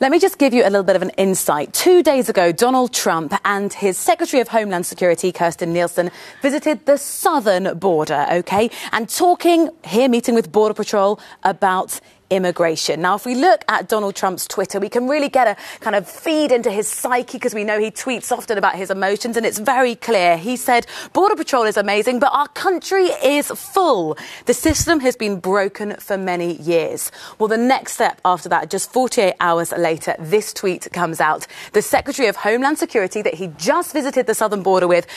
Let me just give you a little bit of an insight. 2 days ago, Donald Trump and his Secretary of Homeland Security, Nielsen, visited the southern border, and meeting with Border Patrol about immigration. Now, if we look at Donald Trump's Twitter, we can really get a kind of feed into his psyche because we know he tweets often about his emotions, and it's very clear. He said, Border Patrol is amazing, but our country is full. The system has been broken for many years. Well, the next step after that, just 48 hours later, this tweet comes out. The Secretary of Homeland Security that he just visited the southern border with,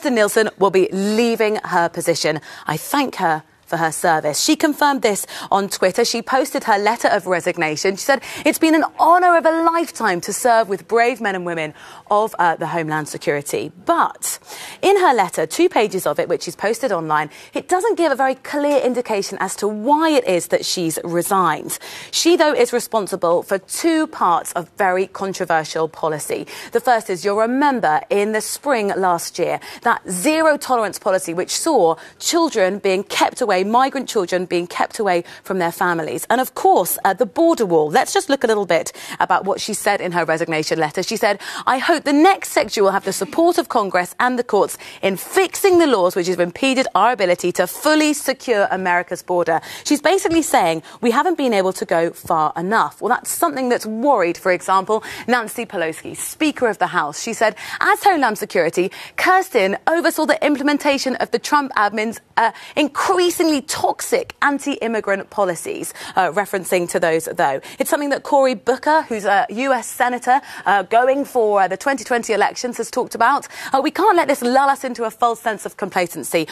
Nielsen, will be leaving her position. I thank her for her service. She confirmed this on Twitter. She posted her letter of resignation. She said, it's been an honour of a lifetime to serve with brave men and women of the Homeland Security. But in her letter, 2 pages of it, which she's posted online, it doesn't give a very clear indication as to why it is that she's resigned. She, though, is responsible for 2 parts of very controversial policy. The first is, you'll remember, in the spring last year, that zero tolerance policy which saw children being kept away, migrant children being kept away from their families. And of course, the border wall. Let's just look a little bit about what she said in her resignation letter. She said, I hope the next secretary will have the support of Congress and the courts in fixing the laws which have impeded our ability to fully secure America's border. She's basically saying we haven't been able to go far enough. Well, that's something that's worried, for example, Nancy Pelosi, Speaker of the House. She said, as Homeland Security, Kirsten oversaw the implementation of the Trump admin's increasingly toxic anti-immigrant policies, referencing to those, though. It's something that Cory Booker, who's a US Senator going for the 2020 elections, has talked about. We can't let this lull us into a false sense of complacency.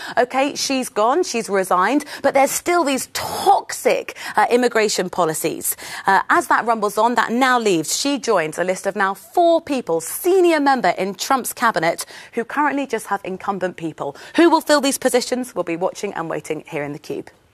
She's gone, she's resigned, but there's still these toxic immigration policies. As that rumbles on, that now leaves, she joins a list of now 4 people, senior member in Trump's cabinet, who currently just have incumbent people. Who will fill these positions? We'll be watching and waiting here in the Cube.